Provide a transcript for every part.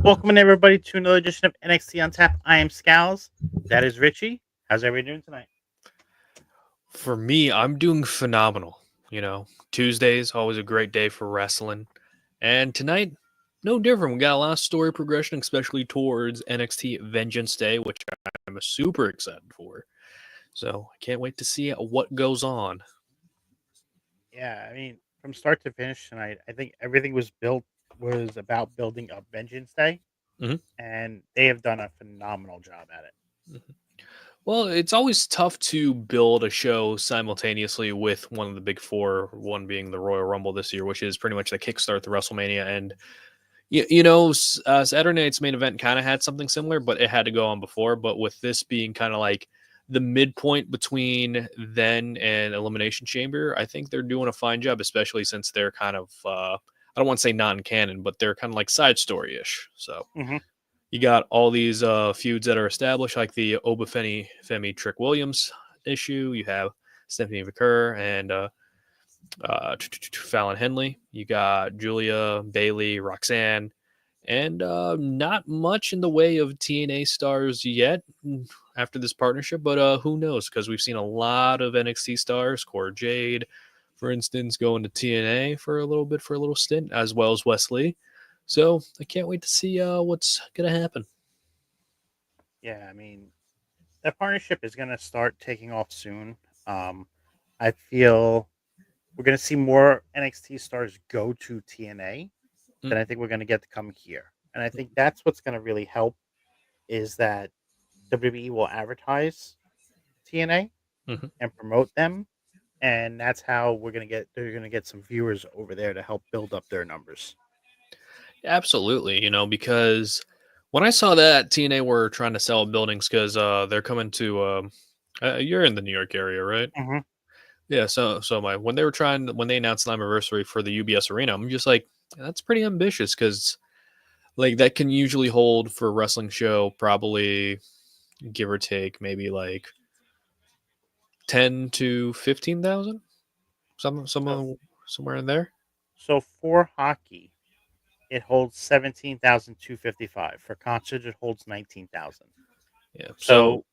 Welcome everybody to another edition of NXT on Tap. I am Scowls. That is Richie. How's everybody doing tonight? For me, I'm doing phenomenal. Tuesdays always a great day for wrestling, and tonight, no different. We got a lot of story progression, especially towards NXT Vengeance Day, which I'm super excited for. So I can't wait to see what goes on. Yeah, I mean, from start to finish tonight, I think everything was about building up Vengeance Day, Mhm. and they have done a phenomenal job at it. Mhm. Well, it's always tough to build a show simultaneously with one of the big four, one being the Royal Rumble this year, which is pretty much the kickstart to WrestleMania. And Saturday night's main event kind of had something similar, but it had to go on before. But with this being kind of like the midpoint between then and Elimination Chamber, I think they're doing a fine job, especially since they're kind of, I don't want to say non-canon, but they're kind of like side story-ish. So hmm you got all these feuds that are established, like the Femi Trick Williams issue. You have Stephanie McCurr and Fallon Henley. You got Julia, Bailey, Roxanne, and not much in the way of TNA stars yet after this partnership, but who knows? Because we've seen a lot of NXT stars, Cora Jade, for instance, going to TNA for a little stint, as well as Wesley. So I can't wait to see what's gonna happen. Yeah, I mean, that partnership is going to start taking off soon. I feel we're going to see more NXT stars go to TNA Mm. than I think we're going to get to come here, and I think that's what's going to really help is that WWE will advertise TNA Mhm. and promote them, and that's how they're gonna get some viewers over there to help build up their numbers. Absolutely, because when I saw that TNA were trying to sell buildings because they're coming to, you're in the New York area, right? hmm Yeah, so my when they announced the anniversary for the UBS Arena, I'm just like, that's pretty ambitious because like that can usually hold for a wrestling show probably give or take maybe like 10 to 15,000, So, somewhere in there. so for hockey, it holds 17,255. For concert, it holds 19,000. Yeah, so So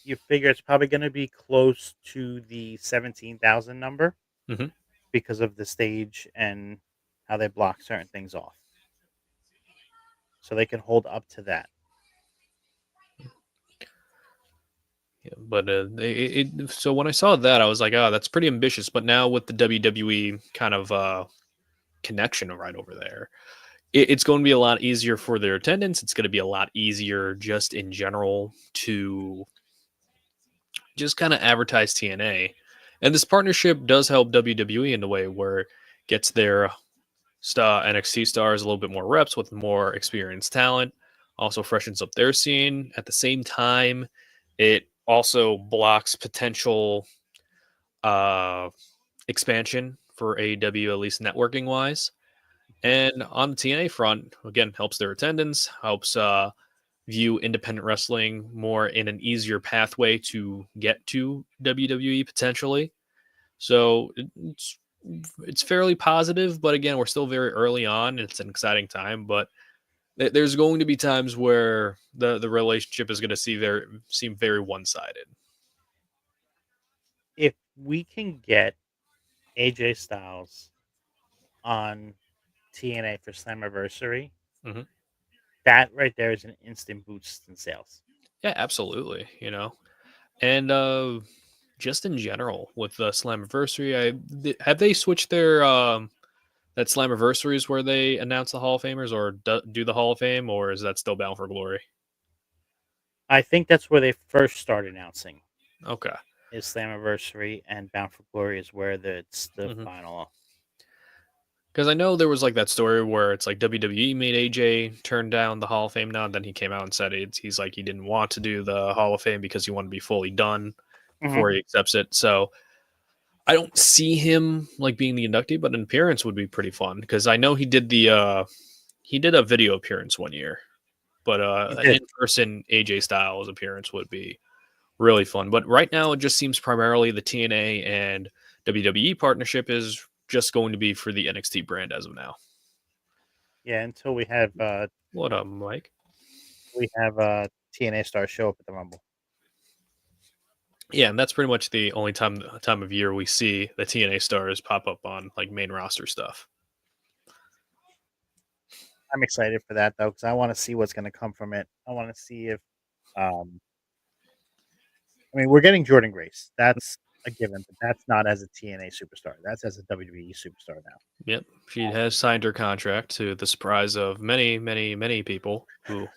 you figure it's probably going to be close to the 17,000 number mhm. because of the stage and how they block certain things off. So they can hold up to that. Yeah, but so when I saw that, I was like, oh, that's pretty ambitious. But now with the WWE kind of connection right over there, it's going to be a lot easier for their attendance. It's going to be a lot easier just in general to just kind of advertise TNA. And this partnership does help WWE in a way where it gets their NXT stars a little bit more reps with more experienced talent, also freshens up their scene. At the same time, it also blocks potential uh, expansion for AEW, at least networking wise. And on the TNA front, again, helps their attendance, helps view independent wrestling more in an easier pathway to get to WWE potentially. So it's fairly positive, but again, we're still very early on. It's an exciting time, but there's going to be times where the relationship is going to seem very one sided. If we can get AJ Styles on TNA for Slammiversary, Hmm. that right there is an instant boost in sales. Yeah, absolutely. And just in general with the Slammiversary, have they switched their that Slammiversaries where they announce the Hall of Famers or do the Hall of Fame, or is that still Bound for Glory? I think that's where they first started announcing Okay. is Slammiversary and Bound for Glory is where it's the Hmm. final. Because I know there was like that story where it's like WWE made AJ turn down the Hall of Fame now, and then he came out and said he's like he didn't want to do the Hall of Fame because he wanted to be fully done hmm before he accepts it. So I don't see him like being the inductee, but an appearance would be pretty fun because I know he did a video appearance one year, but He an did. in person AJ Styles appearance would be really fun. But right now, it just seems primarily the TNA and WWE partnership is just going to be for the NXT brand as of now. Yeah, until we have What up, Mike? TNA stars show up at the Rumble. Yeah, and that's pretty much the only time of year we see the TNA stars pop up on like main roster stuff. I'm excited for that though because I want to see what's going to come from it. I want to see if, um, I mean, we're getting Jordan Grace. That's a given, but that's not as a TNA superstar. That's as a WWE superstar now. Yep, she has signed her contract to the surprise of many, many, many people who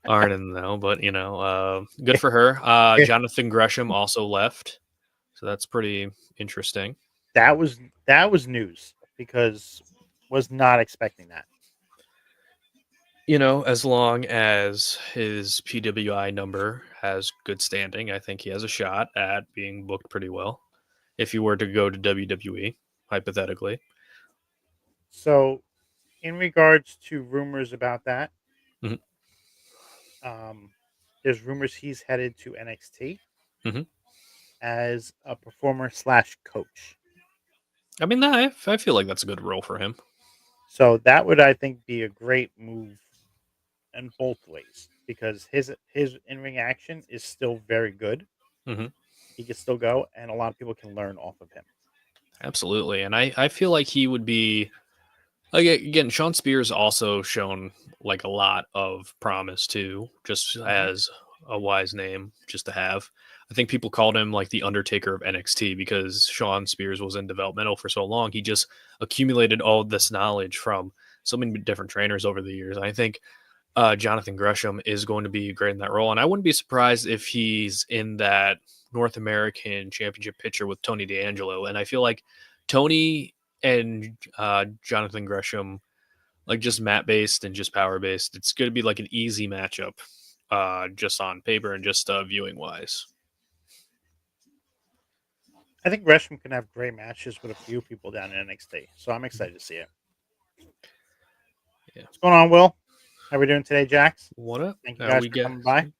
aren't in the know. But good for her. Jonathan Gresham also left, so that's pretty interesting. that was news because was not expecting that. As long as his PWI number has good standing, I think he has a shot at being booked pretty well. If he were to go to WWE, hypothetically. So, in regards to rumors about that, Mhm. there's rumors he's headed to NXT Mhm. as a performer slash coach. I mean, I feel like that's a good role for him. So that would, I think, be a great move in both ways because his in ring action is still very good. Mhm. He can still go, and a lot of people can learn off of him. Absolutely, and I feel like he would be like again. Sean Spears also shown like a lot of promise too, just Mhm. as a wise name just to have. I think people called him like the Undertaker of NXT because Sean Spears was in developmental for so long. He just accumulated all this knowledge from so many different trainers over the years. I think Jonathan Gresham is going to be great in that role, and I wouldn't be surprised if he's in that North American Championship picture with Tony D'Angelo. And I feel like Tony and Jonathan Gresham, like just mat based and just power based, it's going to be like an easy matchup, just on paper and just viewing wise. I think Gresham can have great matches with a few people down in NXT, so I'm excited to see it. Yeah. What's going on, Will? How we doing today, Jax? What up? Thank you Now guys we for get coming by.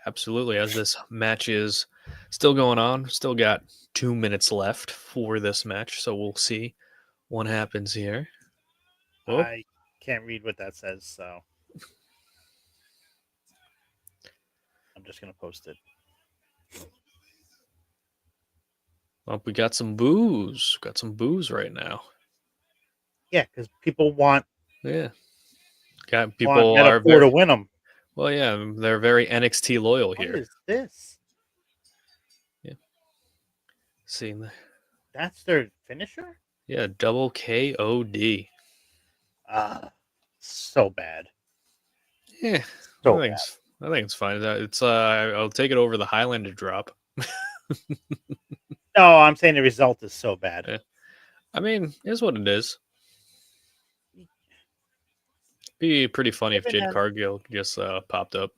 absolutely as this match is still going on. Still got 2 minutes left for this match, so we'll see what happens here. Oh, I can't read what that says, so I'm just gonna post it. well, we got some booze. Got some booze right now. Yeah, because people want Yeah, got people are metaphor very to win them. well. Yeah, they're very NXT loyal What here. is this? Yeah, seeing that. That's their finisher? Yeah, double KOD. Ah, so bad. Yeah, So bad. I think it's fine. It's I'll take it over the Highlander drop. No, I'm saying the result is so bad. Yeah. I mean, it's what it is. Be pretty funny if Giving Jade them, Cargill just popped up.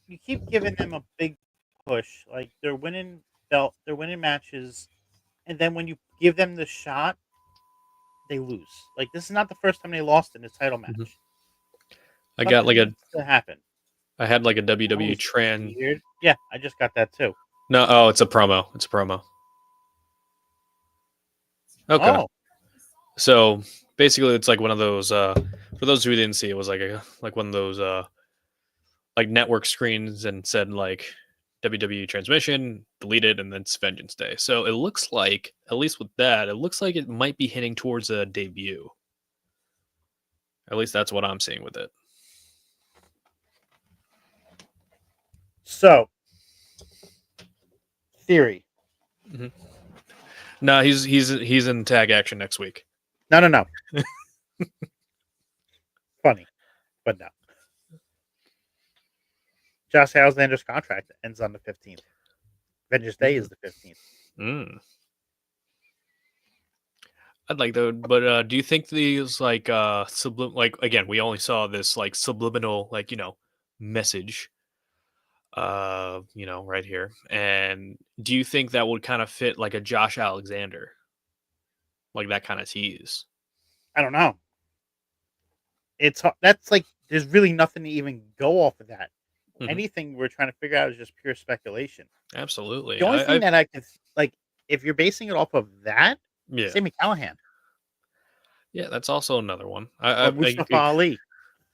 you keep giving them a big push. Like they're winning they're winning matches, and then when you give them the shot, they lose. Like this is not the first time they lost in a title Mhm. match. I got Something like needs to happen. I had like a Oh, WWE this is trans. weird. Yeah, I just got that too. No, oh, it's a promo. It's a promo. Okay. Oh, So basically, it's like one of those. For those who didn't see, it was like one of those like network screens and said like WWE transmission, deleted, and then it's Vengeance Day. So it looks like, at least with that, it looks like it might be hitting towards a debut. At least that's what I'm seeing with it. so theory. Mm-hmm. No, he's in tag action next week. No. Funny, but no. Josh Alexander's contract ends on the 15th. Vengeance Day is the 15th. Mm. I'd like that, but do you think these like like again, we only saw this like subliminal like message right here. And do you think that would kind of fit like a Josh Alexander? Like that kind of tease? I don't know. That's like there's really nothing to even go off of that. Mhm. Anything we're trying to figure out is just pure speculation. Absolutely. The only thing I that I could like, if you're basing it off of that, yeah. Sammy Callahan. Yeah, that's also another one. or Mustafa Ali.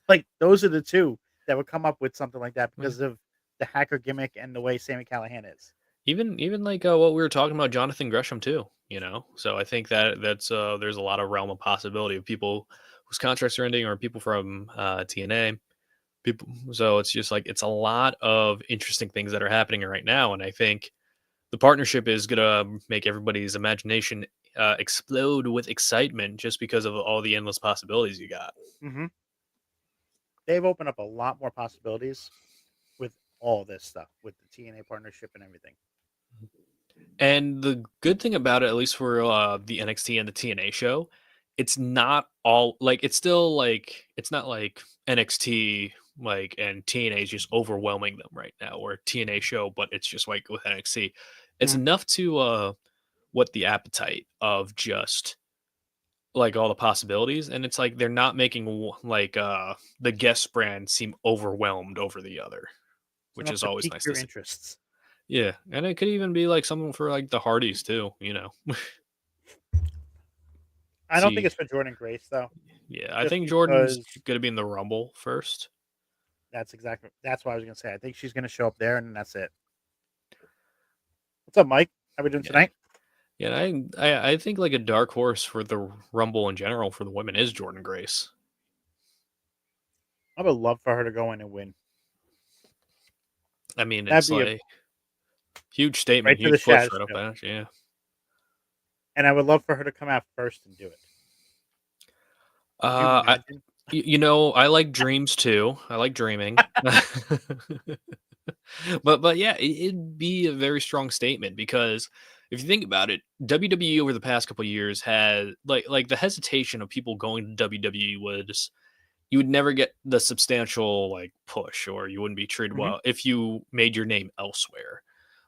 Like those are the two that would come up with something like that Yeah. because of the hacker gimmick and the way Sammy Callahan is. Even like what we were talking about, Jonathan Gresham too. You know, so I think that there's a lot of realm of possibility of people whose contracts are ending or people from TNA. People, so it's just like it's a lot of interesting things that are happening right now, and I think the partnership is gonna make everybody's imagination explode with excitement just because of all the endless possibilities you got. Hmm. They've opened up a lot more possibilities with all this stuff, with the TNA partnership and everything. And the good thing about it, at least for the NXT and the TNA show, it's not all like it's still like it's not like NXT like and TNA is just overwhelming them right now, or TNA show, but it's just like with NXT, it's Mhm. enough to what the appetite of just like all the possibilities, and it's like they're not making like the guest brand seem overwhelmed over the other, It's which enough is to always pique nice to your see. interests. Yeah, and it could even be like something for like the Hardys too, you know. I don't think See, it's for Jordan Grace though, yeah, I just think Jordan's because gonna be in the Rumble first. that's what I was gonna say. I think she's gonna show up there, and that's it. What's up, Mike? How we doing Yeah, tonight? yeah, and I think like a dark horse for the Rumble in general for the women is Jordan Grace. I would love for her to go in and win. I mean, That'd it's be a like huge statement, right to the huge push Shaz right up show, there. Yeah. and I would love for her to come out first and do it. Could you I imagine? you know I like dreams too. I like dreaming. But yeah, it'd be a very strong statement because if you think about it, WWE over the past couple of years had like the hesitation of people going to WWE was you would never get the substantial like push or you wouldn't be treated Hmm. well if you made your name elsewhere.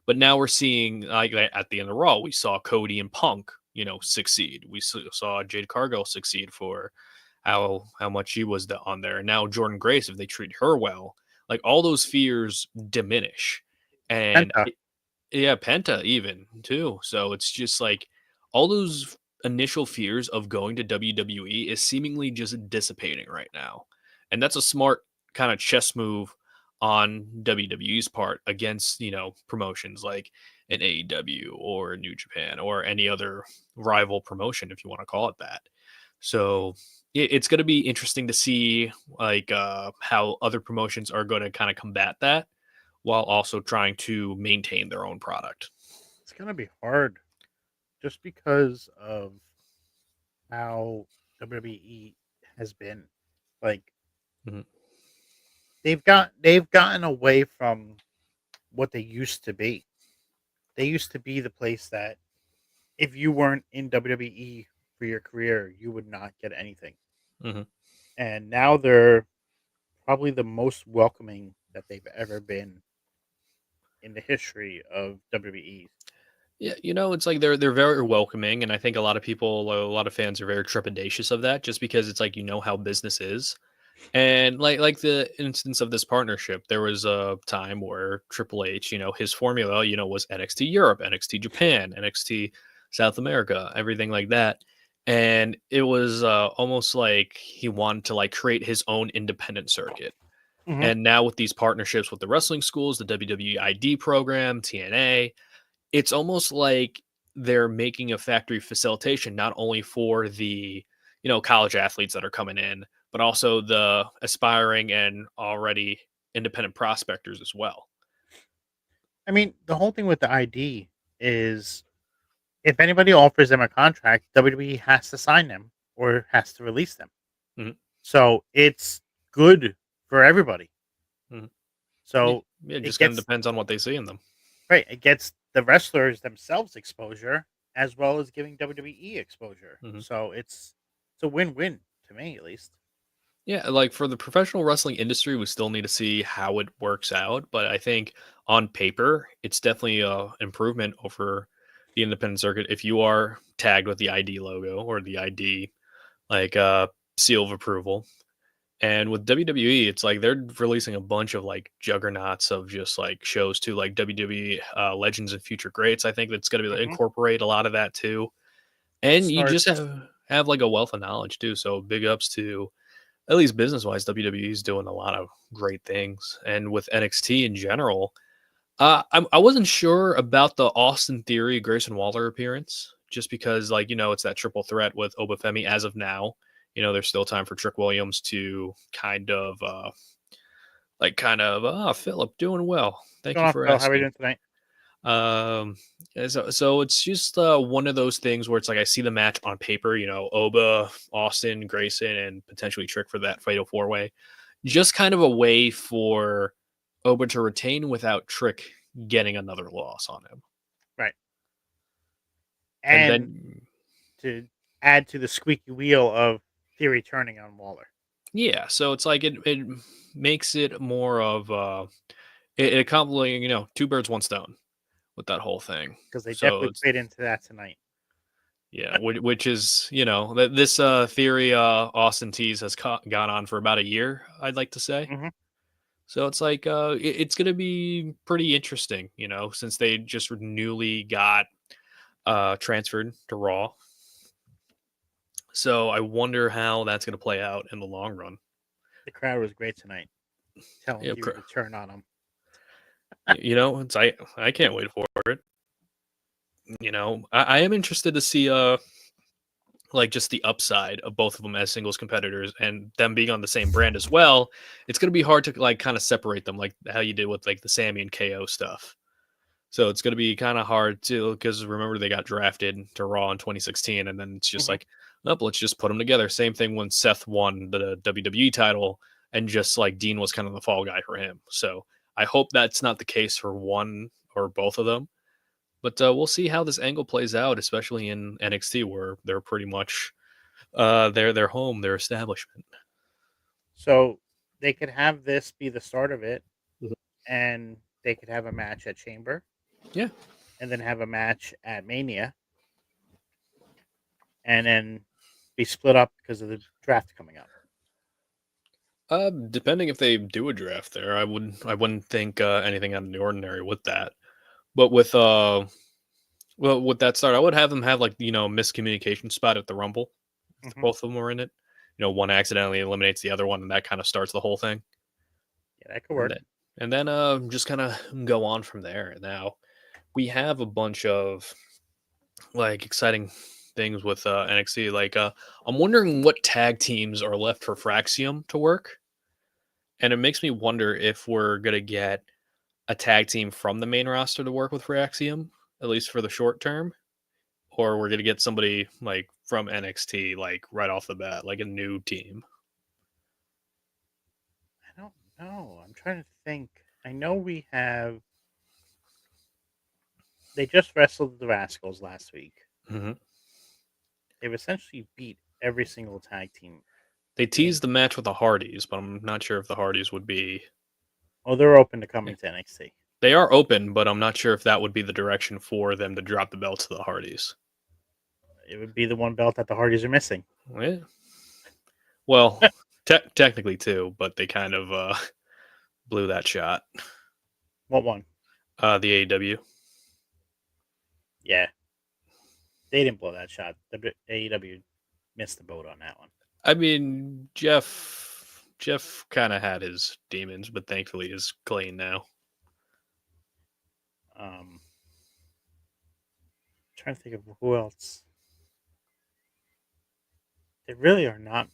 But now we're seeing like at the end of Raw, we saw Cody and Punk, you know, succeed. We saw Jade Cargill succeed for how much she was on there. And now Jordan Grace, if they treat her well, like all those fears diminish. And Penta. yeah, Penta even too. So it's just like all those initial fears of going to WWE is seemingly just dissipating right now. And that's a smart kind of chess move on WWE's part against, you know, promotions like an AEW or New Japan or any other rival promotion, if you want to call it that. So it's going to be interesting to see like how other promotions are going to kind of combat that while also trying to maintain their own product. It's gonna be hard just because of how WWE has been. Like Mhm, they've gotten away from what they used to be. They used to be the place that if you weren't in WWE for your career, you would not get anything. mhm. And now they're probably the most welcoming that they've ever been in the history of WWE. Yeah, you know, it's like they're very welcoming, and I think a lot of people, a lot of fans are very trepidatious of that, just because it's like you know how business is. And like the instance of this partnership, there was a time where Triple H, you know, his formula, you know, was NXT Europe, NXT Japan, NXT South America, everything like that. And it was almost like he wanted to like create his own independent circuit. Hmm. And now with these partnerships with the wrestling schools, the WWE ID program, TNA, it's almost like they're making a factory facilitation not only for the, you know, college athletes that are coming in, but also the aspiring and already independent prospectors as well. I mean, the whole thing with the ID is if anybody offers them a contract, WWE has to sign them or has to release them. Mhm, So it's good for everybody. mhm. Yeah, So yeah, it it just kind of gets depends on what they see in them. right. It gets the wrestlers themselves exposure as well as giving WWE exposure. Mhm. So it's a win win to me at least. Yeah, like for the professional wrestling industry, we still need to see how it works out. But I think on paper, it's definitely a improvement over the independent circuit. If you are tagged with the ID logo or the ID like seal of approval, and with WWE, it's like they're releasing a bunch of like juggernauts of just like shows too, like WWE Legends and Future Greats. I think that's going to be Hmm. incorporate a lot of that too. It And you just starts have have like a wealth of knowledge too. So big ups to, at least business wise, WWE is doing a lot of great things, and with NXT in general. I wasn't sure about the Austin Theory Grayson Waller appearance, just because it's that triple threat with Obafemi as of now. There's still time for Trick Williams to Philip doing well. What's Thank going you on, for Phil? How are we asking. doing tonight? So it's just one of those things where it's like I see the match on paper, Oba, Austin, Grayson, and potentially Trick for that fatal four way. Just kind of a way for Oba to retain without Trick getting another loss on him. Right. And And then, to add to the squeaky wheel of Theory turning on Waller. yeah, so it's like it makes it more of it accomplishes, two birds, one stone with that whole thing. Because they So definitely it's, played into that tonight. yeah, which is, that this theory Austin Tease has gone on for about a year, I'd like to say. Mm-hmm. So it's like it's going to be pretty interesting, since they just newly got transferred to Raw. So I wonder how that's going to play out in the long run. The crowd was great tonight, telling Yeah, Theory to turn on him. it's I can't wait for it. I am interested to see just the upside of both of them as singles competitors and them being on the same brand as well. It's going to be hard to kind of separate them, like how you did with like the Sammy and KO stuff. So it's going to be kind of hard to, because remember they got drafted to Raw in 2016, and then it's just Mm-hmm. like, nope, let's just put them together. Same thing when Seth won the WWE title, and just like Dean was kind of the fall guy for him. So I hope that's not the case for one or both of them. But we'll see how this angle plays out, especially in NXT, where they're pretty much their home, their establishment. So they could have this be the start of it, Mhm. and they could have a match at Chamber. Yeah. And then have a match at Mania. And then be split up because of the draft coming up. Depending if they do a draft there, I wouldn't think anything out of the ordinary with that. But with with that start, I would have them have miscommunication spot at the Rumble. If Mm-hmm. both of them are in it, one accidentally eliminates the other one, and that kind of starts the whole thing. Yeah, that could work. And then just kind of go on from there. Now we have a bunch of exciting things with NXT. I'm wondering what tag teams are left for Fraxium to work, and it makes me wonder if we're gonna get a tag team from the main roster to work with Fraxium, at least for the short term, or we're gonna get somebody from NXT right off the bat, like a new team. I don't know. I'm trying to think. I know we have. They just wrestled the Rascals last week. Mm-hmm. They've essentially beat every single tag team. They teased the match with the Hardys, but I'm not sure if the Hardys would be. Oh, they're open to coming to NXT. They are open, but I'm not sure if that would be the direction for them to drop the belt to the Hardys. It would be the one belt that the Hardys are missing. Yeah. Well, technically too, but they kind of blew that shot. What one? The AEW. Yeah. They didn't blow that shot. The AEW missed the boat on that one. I mean, Jeff kind of had his demons, but thankfully is clean now. Trying to think of who else. They really are not.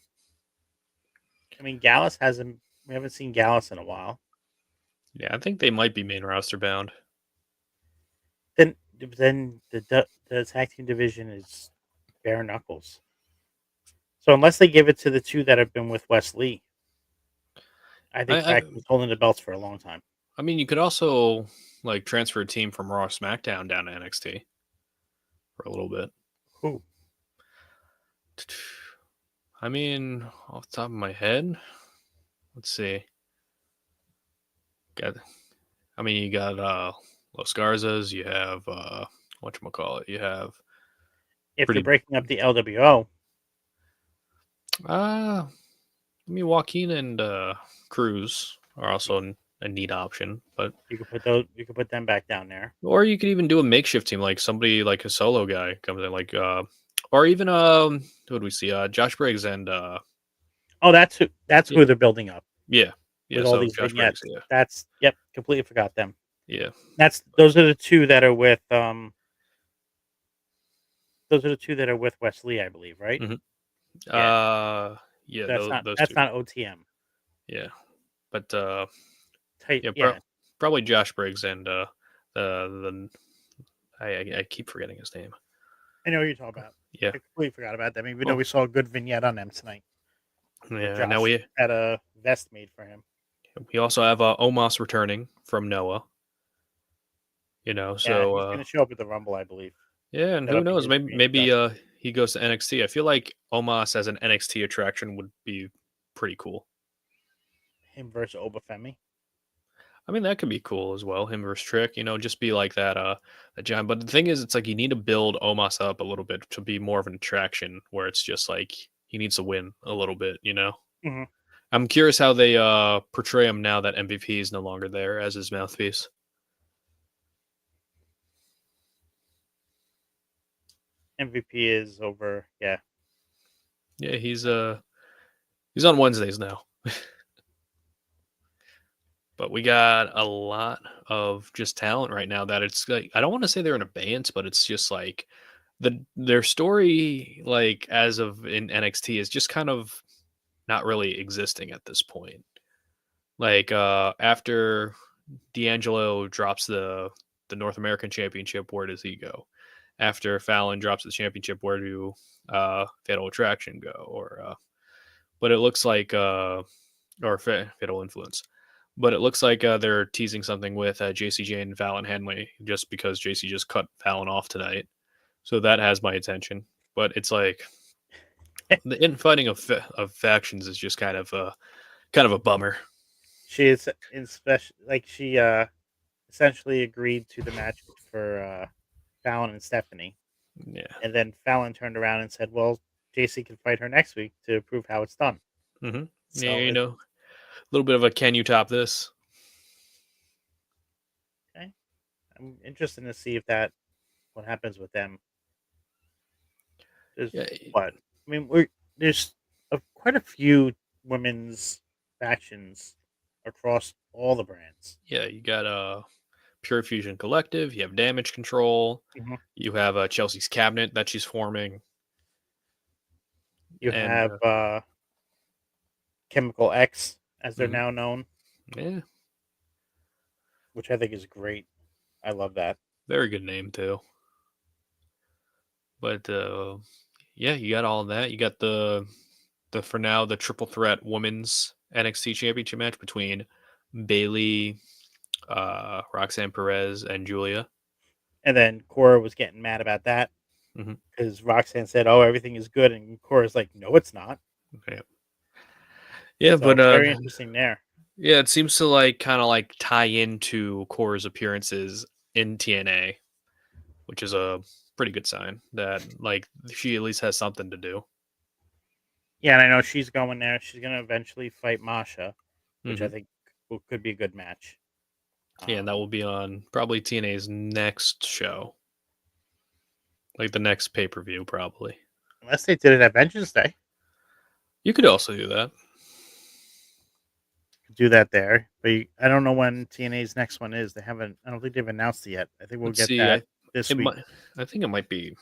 I mean, Gallus hasn't. We haven't seen Gallus in a while. Yeah, I think they might be main roster bound. Then the tag team division is bare knuckles. So unless they give it to the two that have been with Wes Lee, I think tag team's holding the belts for a long time. I mean, you could also transfer a team from Raw or SmackDown down to NXT for a little bit. Who? I mean, off the top of my head, let's see. You got Los Garzas. You have whatchamacallit. You have If you're breaking up the LWO. Joaquin and Cruz are also a neat option, but you could put them back down there. Or you could even do a makeshift team, like somebody like a solo guy comes in, or even who do we see? Josh Briggs and Oh, that's yeah, who they're building up yeah, yeah. with all So these Josh Briggs, vignettes. yeah, That's yep, completely forgot them. yeah. Those are the two that are with Wesley, I believe, right? hmm Yeah. Yeah, That's not those that's two, not OTM. yeah. But Tight, yeah, yeah. probably Josh Briggs and the I keep forgetting his name. I know what you're talking about. Yeah, I completely forgot about them, even though well, we saw a good vignette on them tonight where yeah. Now Josh had a vest made for him. we also have Omos returning from Noah. Yeah, So he's going to show up at the Rumble, I believe. yeah, and who That'll be knows? his Maybe reintroduction. he goes to NXT. I feel like Omos as an NXT attraction would be pretty cool. Him versus Obafemi. I mean, that could be cool as well. Him versus Trick, just be like that, a giant. But the thing is, it's like you need to build Omos up a little bit to be more of an attraction, where it's just like he needs to win a little bit. Hmm. I'm curious how they portray him now that MVP is no longer there as his mouthpiece. MVP is over. Yeah. Yeah, he's on Wednesdays now. But we got a lot of just talent right now that it's like I don't want to say they're in abeyance, but it's just like their story, like as of in NXT, is just kind of not really existing at this point. Like after D'Angelo drops the North American Championship, where does he go? After Fallon drops the championship, where do Fatal Attraction go? But it looks like or Fatal Influence. But it looks like they're teasing something with JC Jane and Fallon Henley just because JC just cut Fallon off tonight. So that has my attention. But it's like the infighting of factions is just kind of a bummer. She is in special, like she essentially agreed to the match for Fallon and Stephanie, Yeah. and then Fallon turned around and said, "Well, JC can fight her next week to prove how it's done." Yeah, So it's a little bit of a can you top this? okay. I'm interested to see if that what happens with them. There's Yeah, what I mean. There's quite a few women's factions across all the brands. yeah. You got Pure Fusion Collective. You have Damage Control. Mhm. You have Chelsea's Cabinet that she's forming, You and have Chemical X, as they're mhm, now known, yeah, which I think is great. I love that. very good name too. But yeah, you got all of that. You got the for now the triple threat women's NXT championship match between Bailey, Roxanne Perez, and Julia. And then Cora was getting mad about that hmm because Roxanne said, "Oh, everything is good," and Cora's like, "No, it's not." Yeah, yeah, but So very interesting there. yeah, it seems to like kind of like tie into Cora's appearances in TNA, which is a pretty good sign that like she at least has something to do. Yeah, and I know she's going there. She's going to eventually fight Masha, which I hmm think could be a good match. Yeah, and that will be on probably TNA's next show, like the next pay per view, probably. Unless they did it at Vengeance Day, You could also do that. could do that there. But I don't know when TNA's next one is. They haven't. I don't think they've announced it yet. I think we'll Let's get see. that this It week. might. I think it might be.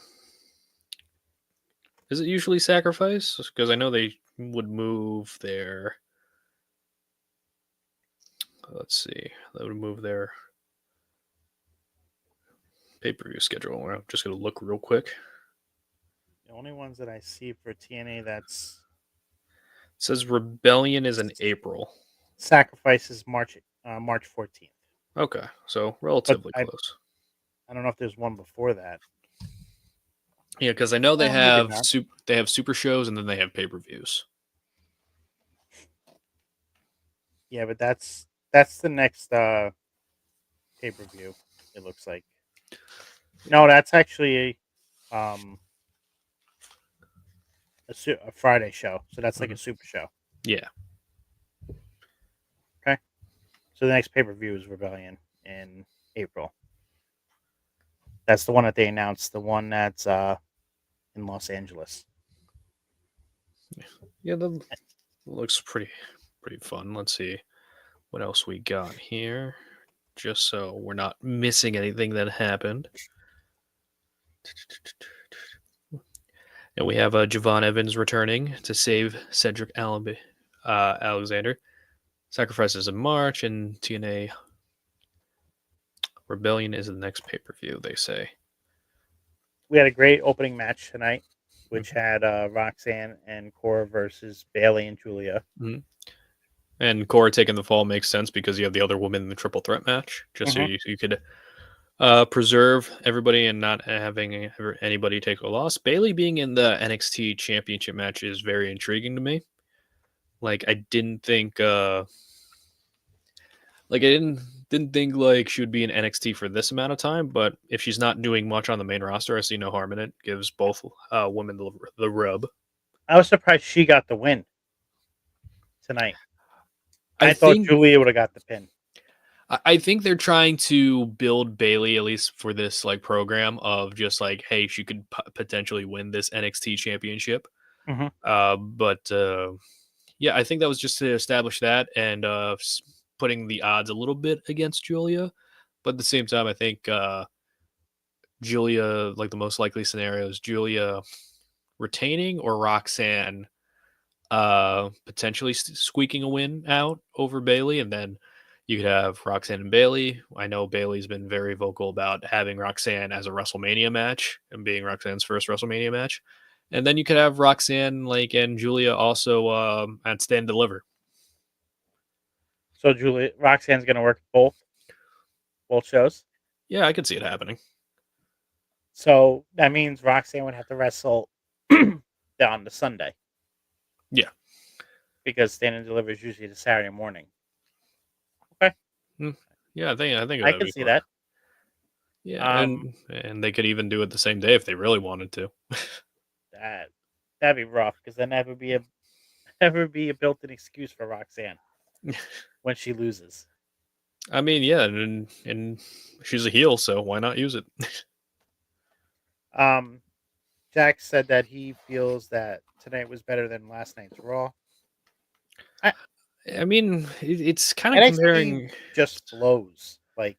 Is it usually Sacrifice? Because I know they would move their. Let's see. They would move their pay per view schedule. I'm just gonna look real quick. The only ones that I see for TNA that's It says Rebellion is in April. Sacrifice is March 14th. Okay, so But relatively close. I don't know if there's one before that. Yeah, because I know they Oh, maybe have not. they have super shows and then they have pay per views. Yeah, but that's the next pay per view. It looks like no, that's actually um a Friday show. So that's like a hmm super show. Yeah. Okay, so the next pay per view is Rebellion in April. That's the one that they announced. The one that's in Los Angeles. Yeah, that looks pretty fun. Let's see what else we got here, just so we're not missing anything that happened. And we have Javon Evans returning to save Cedric Alexander. Sacrifices in March, and TNA Rebellion is the next pay per view, they say. We had a great opening match tonight, which Mm-hmm. had Roxanne and Cora versus Bailey and Julia. Mm-hmm. And Cora taking the fall makes sense because you have the other woman in the triple threat match, just so you could preserve everybody and not having anybody take a loss. Bailey being in the NXT Championship match is very intriguing to me. Like I didn't think, like I didn't think like she would be in NXT for this amount of time. But if she's not doing much on the main roster, I see no harm in it. Gives both women the rub. I was surprised she got the win tonight. I I thought think Julia would have got the pin. I think they're trying to build Bailey, at least for this like program, of just like, hey, she could potentially win this NXT championship. Mm-hmm. But yeah, I think that was just to establish that and putting the odds a little bit against Julia. But at the same time, I think Julia, like the most likely scenario is Julia retaining or Roxanne potentially squeaking a win out over Bailey, and then you could have Roxanne and Bailey. I know Bailey's been very vocal about having Roxanne as a WrestleMania match and being Roxanne's first WrestleMania match. And then you could have Roxanne and Julia also at Stand Deliver. So Roxanne's going to work both shows. Yeah, I could see it happening. So that means Roxanne would have to wrestle on the Sunday. Yeah. Because Stand and Deliver is usually the Saturday morning. Okay. Yeah, I think I can see that. Yeah, and they could even do it the same day if they really wanted to. That'd be rough because then that would be a built-in excuse for Roxanne when she loses. I mean, yeah, and she's a heel, so why not use it? Jack said that he feels that tonight was better than last night's Raw. I mean, it's kind of NXT comparing. Just flows. Like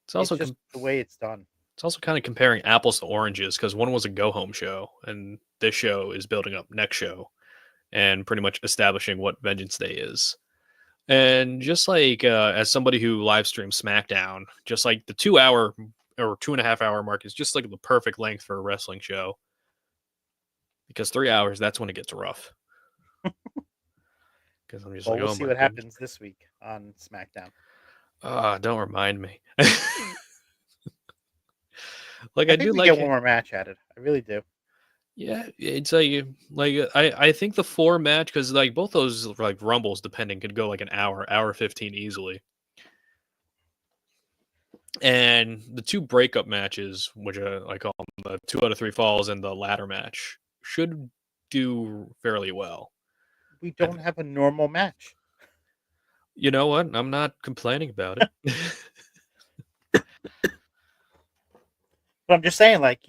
It's also just the way it's done. It's also kind of comparing apples to oranges because one was a go home show, and this show is building up next show, and pretty much establishing what Vengeance Day is. And just like as somebody who live streams SmackDown, just like the 2 hour or 2.5 hour mark is just like the perfect length for a wrestling show. Because 3 hours, that's when it gets rough. Because I'm just we'll see what happens this week on SmackDown. Don't remind me. Like I think we get one more match added. I really do. Yeah, it's like I think the 4 match because like both those like rumbles depending could go like an hour 15 easily. And the 2 breakup matches, which I call them the 2 out of 3 falls and the ladder match, should do fairly well. We don't have a normal match. You know what? I'm not complaining about it. But I'm just saying, like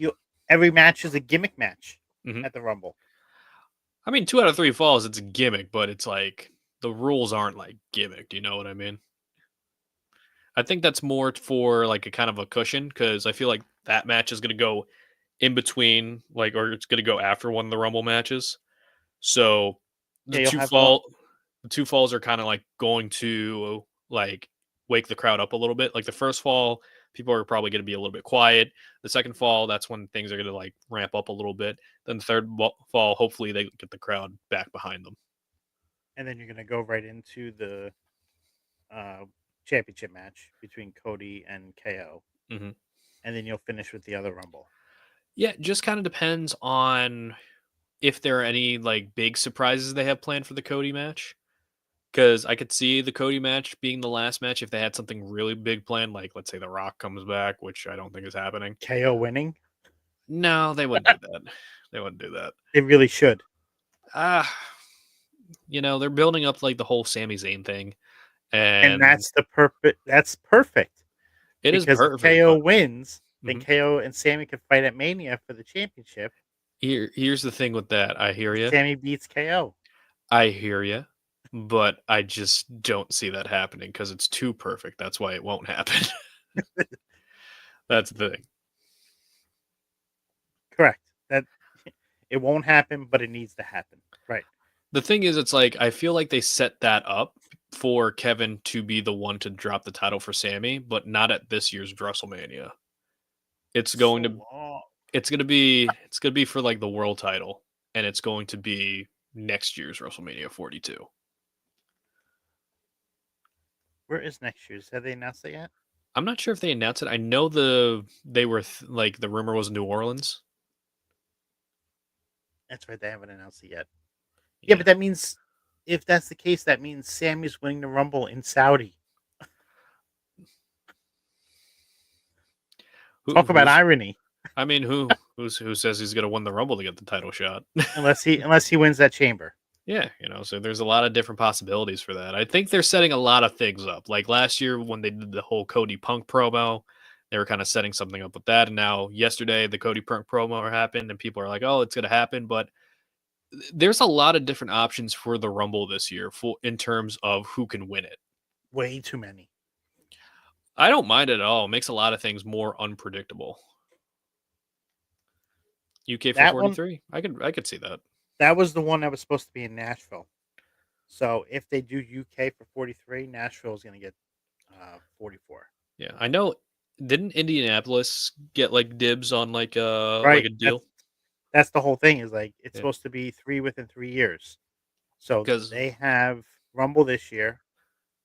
every match is a gimmick match at the Rumble. I mean, 2 out of 3 falls, it's a gimmick, but it's like the rules aren't like gimmick. Do you know what I mean? I think that's more for like a kind of a cushion because I feel like that match is going to go in between, like, or it's going to go after one of the Rumble matches. So the two falls are kind of like going to like wake the crowd up a little bit. Like the first fall, people are probably going to be a little bit quiet. The second fall, that's when things are going to like ramp up a little bit. Then the third fall, hopefully they get the crowd back behind them. And then you're going to go right into the championship match between Cody and KO. Mm-hmm. And then you'll finish with the other Rumble. Yeah, it just kind of depends on if there are any like big surprises they have planned for the Cody match. Because I could see the Cody match being the last match if they had something really big planned, like let's say The Rock comes back, which I don't think is happening. KO winning? No, they wouldn't do that. They wouldn't do that. They really should. You know, they're building up like the whole Sami Zayn thing. And that's that's perfect. It is perfect. If KO wins, then Mm-hmm. KO and Sami could fight at Mania for the championship. Here's the thing with that. I hear you. Sammy beats KO. I hear you. But I just don't see that happening because it's too perfect. That's why it won't happen. That's the thing. Correct. That it won't happen, but it needs to happen. Right. The thing is, it's like I feel like they set that up for Kevin to be the one to drop the title for Sammy, but not at this year's WrestleMania. It's So going to long. it's gonna be for like the world title, and it's going to be next year's WrestleMania 42. Where is next year's? Have they announced it yet? I'm not sure if they announced it. I know they were like the rumor was New Orleans. That's right. They haven't announced it yet. Yeah, Yeah. but that means if that's the case, that means Sammy's winning the Rumble in Saudi. Talk about Who's irony. I mean, who says he's gonna win the Rumble to get the title shot? Unless he wins that chamber. Yeah, so there's a lot of different possibilities for that. I think they're setting a lot of things up. Like last year when they did the whole Cody Punk promo, they were kind of setting something up with that. And now yesterday the Cody Punk promo happened, and people are like, "Oh, it's gonna happen." But there's a lot of different options for the Rumble this year, for in terms of who can win it. Way too many. I don't mind it at all. It makes a lot of things more unpredictable. UK for That one 43, I could see that. that was the one that was supposed to be in Nashville. So if they do UK for 43, Nashville is going to get 44. Yeah, I know. Didn't Indianapolis get like dibs on like Right. a That's deal? that's the whole thing. Is like it's Yeah, supposed to be three within 3 years. So because they have Rumble this year.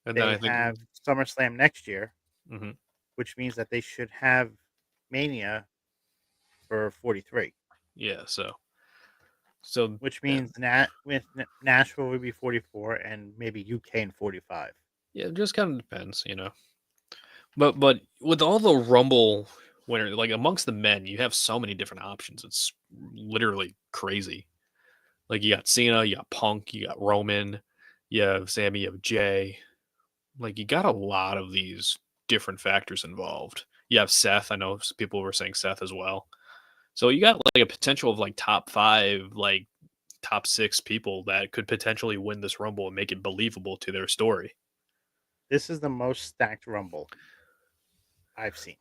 and then They I think have SummerSlam next year, mhm, which means that they should have Mania for 43. yeah. So Which yeah, means Nashville would be 44 and maybe UK in 45. yeah. It just kind of depends. But with all the Rumble winner, like amongst the men, you have so many different options. It's literally crazy. Like you got Cena, you got Punk, you got Roman, you have Sammy, you have Jay. Like you got a lot of these different factors involved. You have Seth. I know people were saying Seth as well. So you got like a potential of like top five, like top six people that could potentially win this Rumble and make it believable to their story. This is the most stacked Rumble I've seen.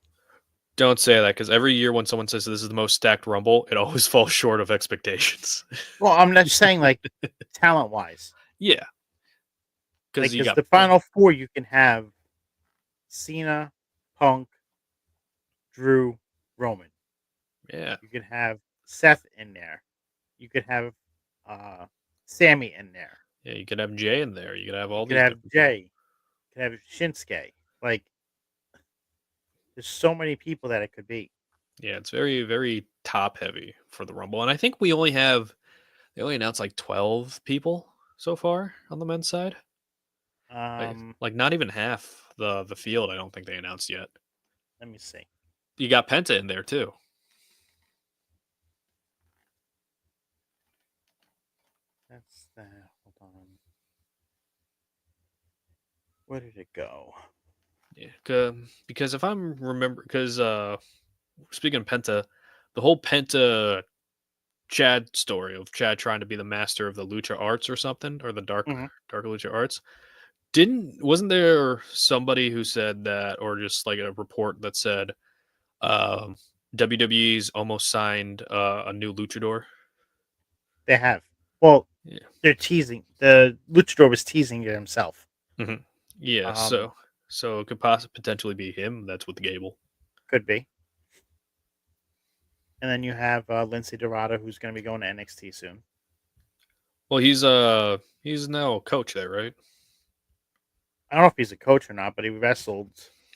Don't say that because every year when someone says this is the most stacked Rumble, it always falls short of expectations. Well, I'm not just saying like talent wise. Yeah, because Like, you because got the final four, you can have Cena, Punk, Drew, Roman. yeah, You can have Seth in there. You could have uh, Sammy in there. yeah, you could have Jay in there. You could have You all could these have different people. Jay. You could have Shinsuke. Like, there's so many people that it could be. Yeah, it's very very top heavy for the Rumble, and I think they only announced like 12 people so far on the men's side. Um, Like not even half the field. I don't think they announced yet. Let me see. You got Penta in there too. That's the hold on. Where did it go? Yeah, because if I'm remember, because speaking of Penta, the whole Penta Chad story of Chad trying to be the master of the lucha arts or something, or the Hmm. dark lucha arts. Wasn't there somebody who said that, or just like a report that said um, WWE's almost signed a new luchador? They have. Well, Yeah. they're teasing. The luchador was teasing it himself. Hmm. Yeah. Um, So it could potentially be him. That's with Gable. could be. And then you have Lindsay Dorado, who's going to be going to NXT soon. Well, he's now a coach there, right? I don't know if he's a coach or not, but he wrestled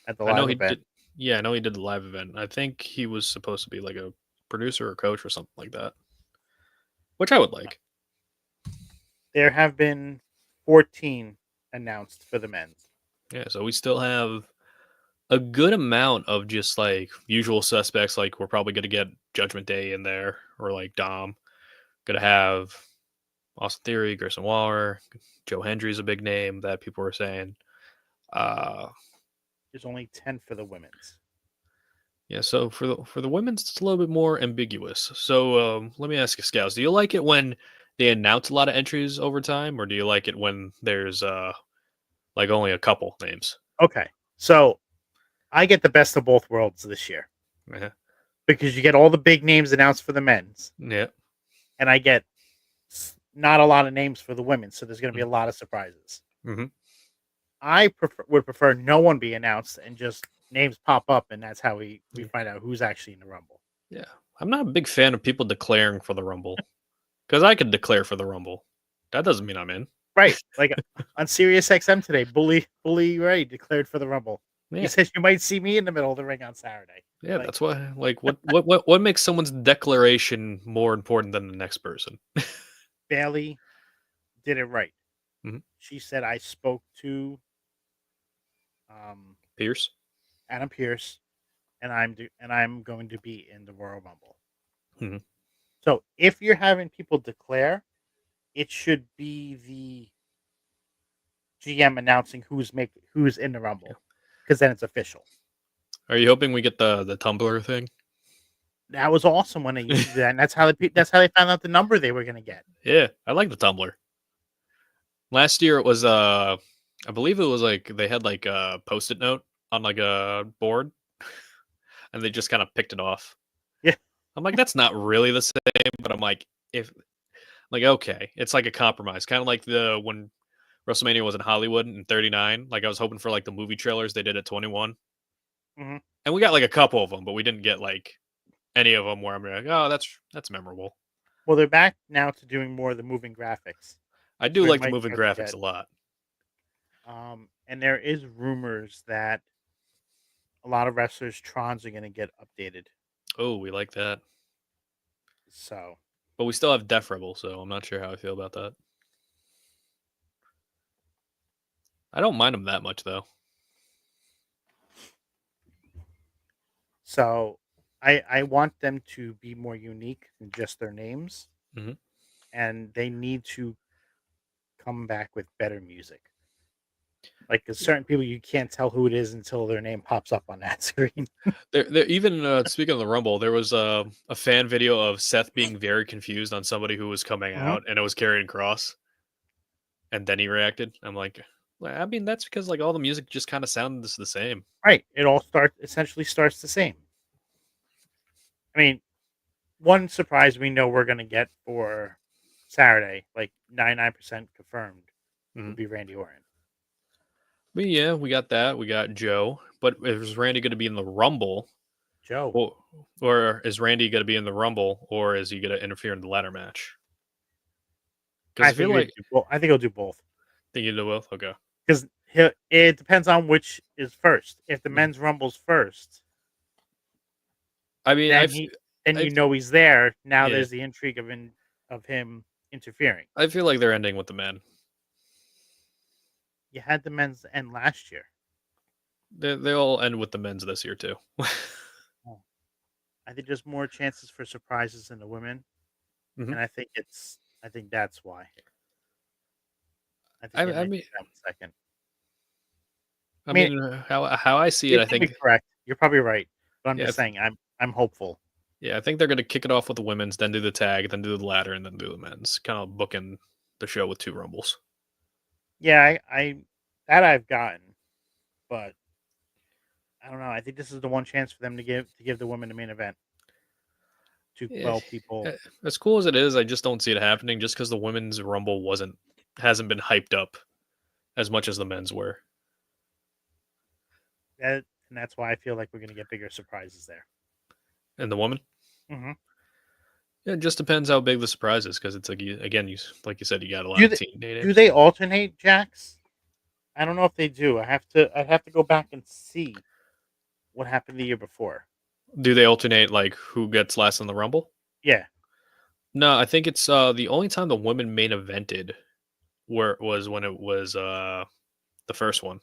at the I know live he event. did. Yeah, I know he did the live event. I think he was supposed to be like a producer or coach or something like that, which I would like. There have been 14 announced for the men's. Yeah, so we still have a good amount of just like usual suspects. Like we're probably gonna get Judgment Day in there, or like Dom. Gonna have Austin Theory, Grayson Waller, Joe Hendry's a big name that people were saying. Uh, There's only 10 for the women's. Yeah, so for the women's, it's a little bit more ambiguous. So let me ask you, Scouts, do you like it when they announce a lot of entries over time, or do you like it when there's like only a couple names? Okay, so I get the best of both worlds this year Yeah, because you get all the big names announced for the men's, yeah, and I get not a lot of names for the women. So there's going to be a lot of surprises. mm-hmm. Would prefer no one be announced and just names pop up, and that's how we Yeah. find out who's actually in the rumble. Yeah. I'm not a big fan of people declaring for the Rumble because I could declare for the Rumble. That doesn't mean I'm in. Right, like on Sirius XM today, Bully Ray declared for the rumble. He Yeah, says you might see me in the middle of the ring on Saturday. yeah. Like That's why. Like, what makes someone's declaration more important than the next person? Bailey did it right. Mhm. She said I spoke to um, Pierce. Adam Pierce, and and I'm going to be in the Royal Rumble. Hmm. So if you're having people declare, it should be the GM announcing who's in the Yeah. Rumble, because then it's official. Are you hoping we get the Tumblr thing? That was awesome when they used to do that, and that's how they found out the number they were going to get. Yeah, I like the Tumblr. Last year it was I believe it was like they had like a post-it note on like a board, and they just kind of picked it off. Yeah. I'm like, that's not really the same, but I'm like, if like okay, it's like a compromise, kind of like the when WrestleMania was in Hollywood in '39. Like I was hoping for like the movie trailers they did at 21, Hmm. and we got like a couple of them, but we didn't get like any of them where I'm like, oh, that's memorable. Well, they're back now to doing more of the moving graphics, I do so we like the might moving start to graphics get. a lot. And there is rumors that a lot of wrestlers' Trons are going to get updated. Oh, we like that, So, but we still have Def Rebel, so I'm not sure how I feel about that. I don't mind them that much though. so I want them to be more unique than just their names, Hmm. and they need to come back with better music. Like 'cause Yeah. certain people, you can't tell who it is until their name pops up on that screen. There even speaking of the Rumble, there was a fan video of Seth being very confused on somebody who was coming Mhm. out, and it was Karrion Cross, and then he reacted. I'm like, well, I mean, that's because like all the music just kind of sounded the same. Right. It all starts the same. I mean, one surprise we know we're going to get for Saturday, like 99% confirmed, Mhm. would be Randy Orton. But yeah, we got that. We got Joe. But is Randy going to be in the Rumble, Joe. or, or is Randy going to be in the Rumble, or is he going to interfere in the ladder match? Because I I feel think he'll like do both. I think he'll do both think you do both. Okay. because it depends on which is first. If the Mhm. men's rumble's first, I mean, then then I you know he's there. Now yeah, there's the intrigue of him interfering. I feel like they're ending with the men. You had the men's end last year. They all end with the men's this year too. Oh. I think there's more chances for surprises in the women, Hmm. and I think that's why. I think they I might mean, do that one second. I I mean, mean, how I see it, you I could be think correct. You're probably right, but I'm yeah, just saying I'm hopeful. yeah, I think they're going to kick it off with the women's, then do the tag, then do the ladder, and then do the men's. Kind of booking the show with two rumbles. Yeah, I that I've gotten, but I don't know. I think this is the one chance for them to give the women the main event to Yeah, quell people. as cool as it is, I just don't see it happening. Just because the women's rumble hasn't been hyped up as much as the men's were. And that's why I feel like we're going to get bigger surprises there. And the woman, Hmm. it just depends how big the surprise is. Because it's like again, like you said, you got a lot Do of they team do names. they alternate jacks? I don't know if they do. I'd have to go back and see what happened the year before. Do they alternate like who gets last in the rumble? Yeah, No, I think it's the only time the women main evented where it was when it was the first one.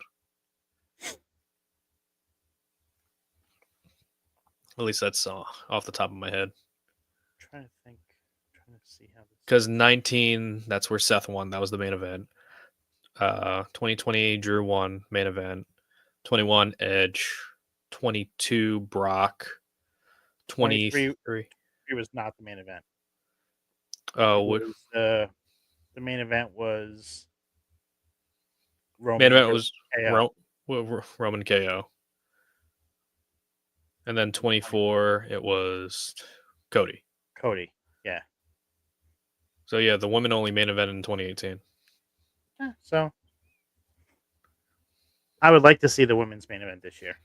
At least that's off the top of my head. I'm trying to think. I'm trying to see how this. Because 19, that's where Seth won. That was the main event. 2020, Drew won main event. 21, Edge. 22 Brock, 23 23. it was not the main event. It Oh, was the main event was main Roman event versus was KO. Roman KO, and then 24 it was Cody. Cody. Yeah. So yeah, the women only main event in 2018. So I would like to see the women's main event this year,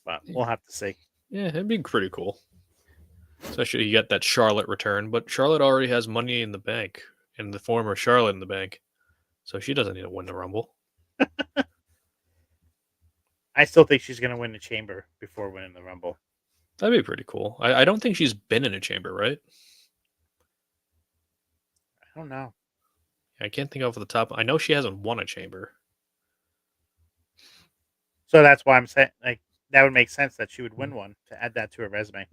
but we'll have to see. Yeah, it'd be pretty cool. Especially you get that Charlotte return, but Charlotte already has money in the bank in the form of Charlotte in the bank, so she doesn't need to win the Rumble. I still think she's going to win the Chamber before winning the Rumble. That'd be pretty cool. I don't think she's been in a chamber, right? I don't know. I can't think off the top. I know she hasn't won a chamber. So that's why I'm saying like that would make sense that she would win one to add that to her resume.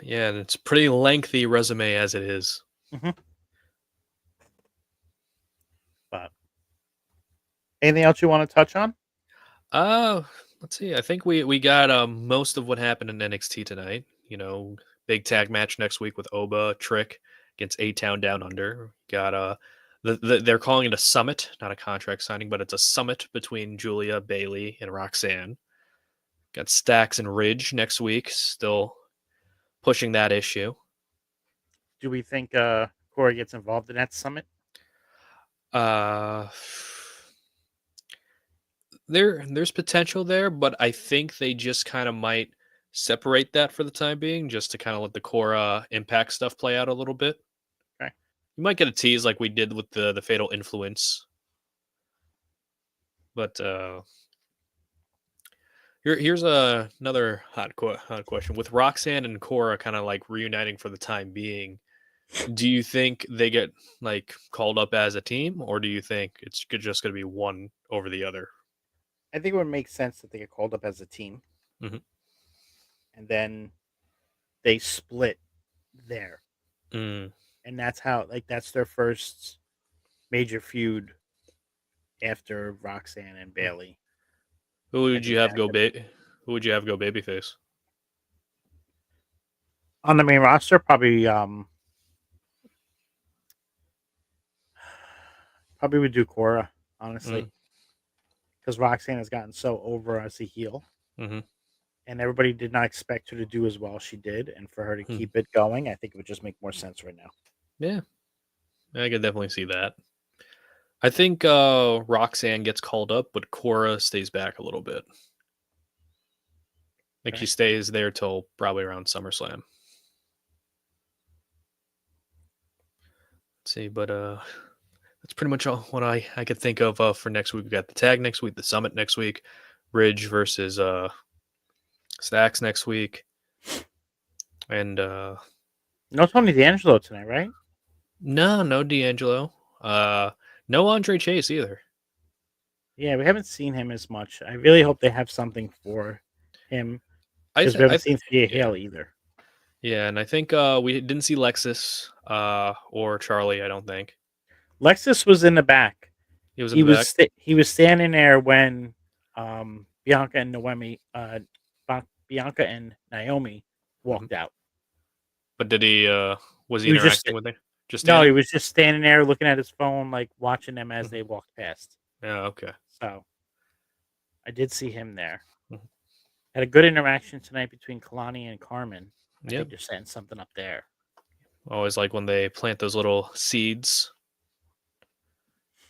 Yeah, and it's a pretty lengthy resume as it is. Mm-hmm. But anything else you want to touch on? Let's see. I think we got most of what happened in NXT tonight. You know, big tag match next week with Oba Trick against A Town Down Under. Got they're calling it a summit, not a contract signing, but it's a summit between Julia, Bailey, and Roxanne. Got Stacks and Ridge next week, still pushing that issue. Do we think Corey gets involved in that summit? Uh, there's potential there, but I think they just kind of might separate that for the time being, just to kind of let the Cora Impact stuff play out a little bit. Okay. You might get a tease like we did with the Fatal Influence, but here's another hot question with Roxanne and Cora kind of like reuniting for the time being. Do you think they get like called up as a team, or do you think it's just going to be one over the other? I think it would make sense that they get called up as a team, Mhm. and then they split there, Mm. and that's how that's their first major feud after Roxanne and Bailey. Who I would you think have that go Who would you have go babyface? on the main roster probably would do Cora, honestly, Mm. because Roxanne has gotten so over as a heel, Mm-hmm. and everybody did not expect her to do as well as she did, and for her to Hmm. keep it going, I think it would just make more sense right now. Yeah, I could definitely see that. I think Roxanne gets called up, but Cora stays back a little bit. Like Okay. she stays there till probably around SummerSlam. Let's see, but that's pretty much all what I could think of for next week. We got the tag next week, the summit next week, Ridge versus Stacks next week, and No Tony D'Angelo tonight, right? no D'Angelo, no Andre Chase either. Yeah, we haven't seen him as much. I really hope they have something for him I because we think haven't seen Thea yeah. Hale either. Yeah, and I think we didn't see Lexus or Charlie. I don't think Lexus was in the back. he was in the back. He was standing there when Bianca and Bianca and Naomi Hmm. walked out. But did he? Was he He was just interacting with her? Just no, he standing? was just standing there looking at his phone, like watching them as Mhm. they walked past. Yeah. Okay. So I did see him there. Mhm. Had a good interaction tonight between Kalani and Carmen. I think Yep. they're setting something up there. Always like when they plant those little seeds.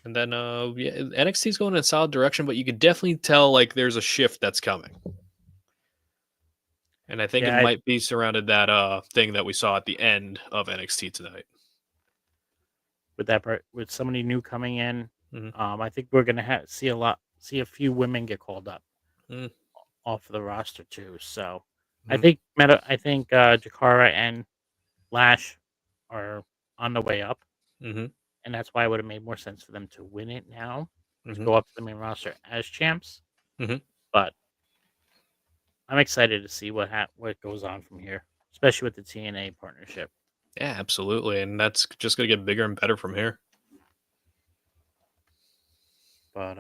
And then yeah, NXT's going in a solid direction, but you could definitely tell like there's a shift that's coming. And I think it Yeah, might be surrounded that thing that we saw at the end of NXT tonight. with with somebody new coming in, Hmm. I think we're gonna see a few women get called up Hmm. off of the roster too. So Hmm. I think Jakara and Lash are on the way up, Hmm. and that's why it would have made more sense for them to win it now to Hmm. go up to the main roster as champs. Hmm. But I'm excited to see what goes on from here, especially with the TNA partnership. Yeah, absolutely. And that's just going to get bigger and better from here. But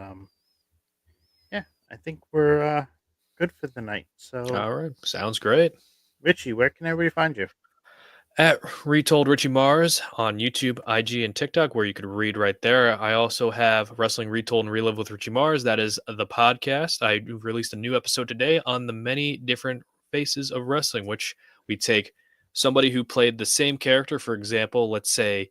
yeah, I think we're good for the night. So, All right, sounds great. Richie, where can everybody find you? At Retold Richie Mars on YouTube, IG, and TikTok, where you could read right there. I also have Wrestling Retold and Relive with Richie Mars. That is the podcast. I released a new episode today on the many different faces of wrestling, which we take somebody who played the same character, for example, let's say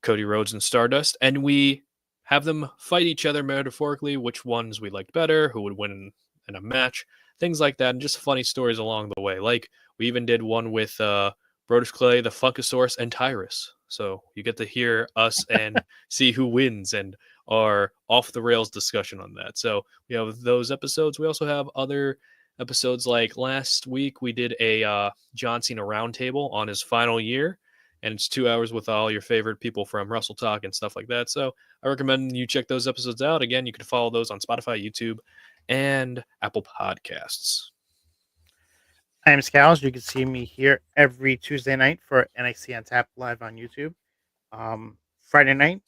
Cody Rhodes and Stardust, and we have them fight each other metaphorically, which ones we liked better, who would win in a match, things like that, and just funny stories along the way. Like we even did one with Brodus Clay, the Funkasaurus, and Tyrus. So you get to hear us and see who wins and our off the rails discussion on that. So we have those episodes. We also have other episodes like last week we did a John Cena roundtable on his final year, and it's 2 hours with all your favorite people from Wrestle Talk and stuff like that. So I recommend you check those episodes out. Again, you can follow those on Spotify, YouTube, and Apple Podcasts. I am Scals. You can see me here every Tuesday night for NXT on Tap live on YouTube. Friday night,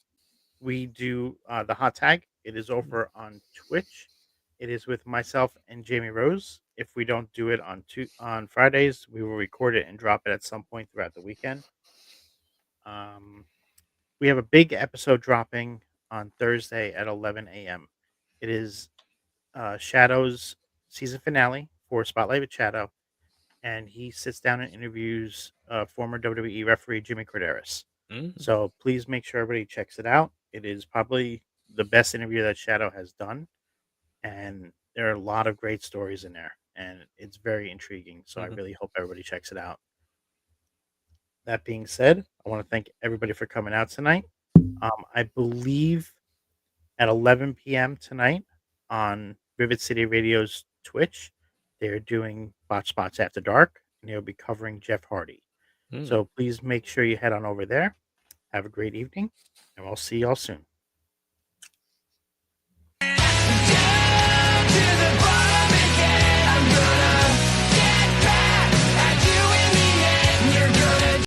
we do the hot tag. It is over on Twitch. It is with myself and Jamie Rose. If we don't do it on Fridays, we will record it and drop it at some point throughout the weekend. We have a big episode dropping on Thursday at 11 a.m. It is Shadow's season finale for Spotlight with Shadow, and he sits down and interviews former WWE referee Jimmy Corderas. Mm. So please make sure everybody checks it out. It is probably the best interview that Shadow has done, and there are a lot of great stories in there, and it's very intriguing. So I Mhm. really hope everybody checks it out. That being said, I want to thank everybody for coming out tonight. I believe at 11 p.m. tonight on Vivid City Radio's Twitch, they're doing Bot Spots After Dark, and they'll be covering Jeff Hardy. Mm. So please make sure you head on over there. Have a great evening, and we'll see y'all soon.